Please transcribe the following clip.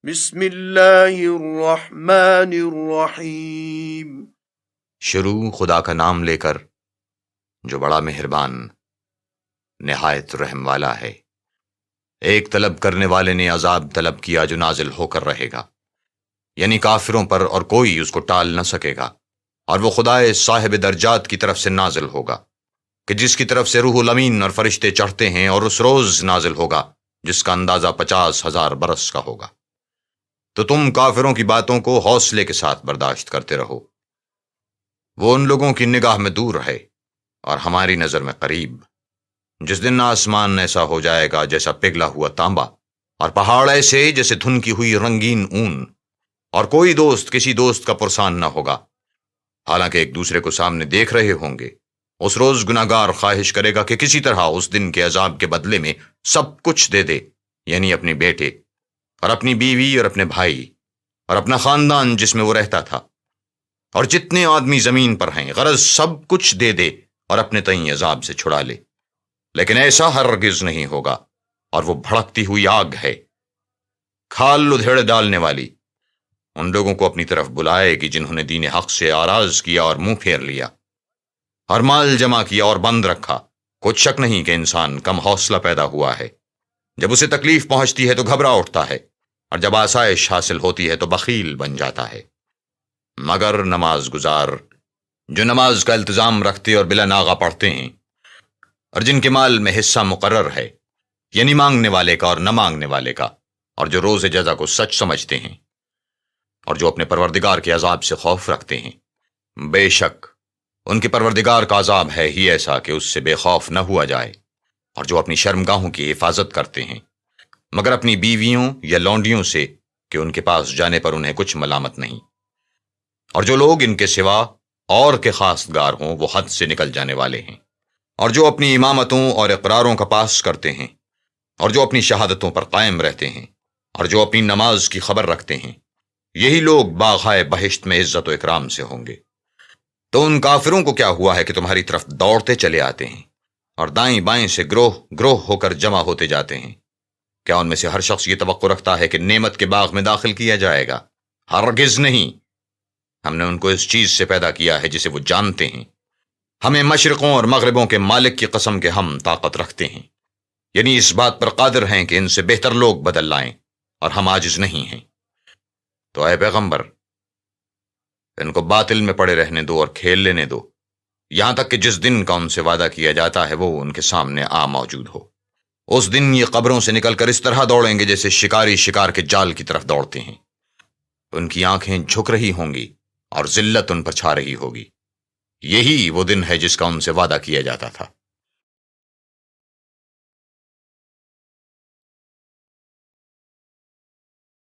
بسم اللہ الرحمن الرحیم۔ شروع خدا کا نام لے کر جو بڑا مہربان نہایت رحم والا ہے۔ ایک طلب کرنے والے نے عذاب طلب کیا جو نازل ہو کر رہے گا، یعنی کافروں پر، اور کوئی اس کو ٹال نہ سکے گا، اور وہ خدائے صاحب درجات کی طرف سے نازل ہوگا کہ جس کی طرف سے روح الامین اور فرشتے چڑھتے ہیں، اور اس روز نازل ہوگا جس کا اندازہ 50,000 برس کا ہوگا۔ تو تم کافروں کی باتوں کو حوصلے کے ساتھ برداشت کرتے رہو۔ وہ ان لوگوں کی نگاہ میں دور ہے اور ہماری نظر میں قریب۔ جس دن آسمان ایسا ہو جائے گا جیسا پگھلا ہوا تانبا، اور پہاڑ ایسے جیسے دھنکی ہوئی رنگین اون، اور کوئی دوست کسی دوست کا پرسان نہ ہوگا، حالانکہ ایک دوسرے کو سامنے دیکھ رہے ہوں گے۔ اس روز گناہگار خواہش کرے گا کہ کسی طرح اس دن کے عذاب کے بدلے میں سب کچھ دے دے، یعنی اپنے بیٹے اور اپنی بیوی اور اپنے بھائی اور اپنا خاندان جس میں وہ رہتا تھا، اور جتنے آدمی زمین پر ہیں، غرض سب کچھ دے دے اور اپنے تئیں عذاب سے چھڑا لے۔ لیکن ایسا ہرگز نہیں ہوگا، اور وہ بھڑکتی ہوئی آگ ہے، کھال ادھیڑ ڈالنے والی، ان لوگوں کو اپنی طرف بلائے گی جنہوں نے دین حق سے اعراض کیا اور منہ پھیر لیا، اور مال جمع کیا اور بند رکھا۔ کچھ شک نہیں کہ انسان کم حوصلہ پیدا ہوا ہے۔ جب اسے تکلیف پہنچتی ہے تو گھبرا اٹھتا ہے، اور جب آسائش حاصل ہوتی ہے تو بخیل بن جاتا ہے۔ مگر نماز گزار جو نماز کا التزام رکھتے اور بلا ناغہ پڑھتے ہیں، اور جن کے مال میں حصہ مقرر ہے، یعنی مانگنے والے کا اور نہ مانگنے والے کا، اور جو روز جزا کو سچ سمجھتے ہیں، اور جو اپنے پروردگار کے عذاب سے خوف رکھتے ہیں، بے شک ان کے پروردگار کا عذاب ہے ہی ایسا کہ اس سے بے خوف نہ ہوا جائے۔ اور جو اپنی شرمگاہوں کی حفاظت کرتے ہیں، مگر اپنی بیویوں یا لونڈیوں سے کہ ان کے پاس جانے پر انہیں کچھ ملامت نہیں، اور جو لوگ ان کے سوا اور کے خاص گار ہوں وہ حد سے نکل جانے والے ہیں، اور جو اپنی امامتوں اور اقراروں کا پاس کرتے ہیں، اور جو اپنی شہادتوں پر قائم رہتے ہیں، اور جو اپنی نماز کی خبر رکھتے ہیں، یہی لوگ باغائے بہشت میں عزت و اکرام سے ہوں گے۔ تو ان کافروں کو کیا ہوا ہے کہ تمہاری طرف دوڑتے چلے آتے ہیں، اور دائیں بائیں سے گروہ گروہ ہو کر جمع ہوتے جاتے ہیں؟ کیا ان میں سے ہر شخص یہ توقع رکھتا ہے کہ نعمت کے باغ میں داخل کیا جائے گا؟ ہرگز نہیں۔ ہم نے ان کو اس چیز سے پیدا کیا ہے جسے وہ جانتے ہیں۔ ہمیں مشرقوں اور مغربوں کے مالک کی قسم کے ہم طاقت رکھتے ہیں، یعنی اس بات پر قادر ہیں کہ ان سے بہتر لوگ بدل لائیں، اور ہم عاجز نہیں ہیں۔ تو اے پیغمبر، ان کو باطل میں پڑے رہنے دو اور کھیل لینے دو، یہاں تک کہ جس دن کا ان سے وعدہ کیا جاتا ہے وہ ان کے سامنے موجود ہو۔ اس دن یہ قبروں سے نکل کر اس طرح دوڑیں گے جیسے شکاری شکار کے جال کی طرف دوڑتے ہیں۔ ان کی آنکھیں جھک رہی ہوں گی اور ذلت ان پر چھا رہی ہوگی۔ یہی وہ دن ہے جس کا ان سے وعدہ کیا جاتا تھا۔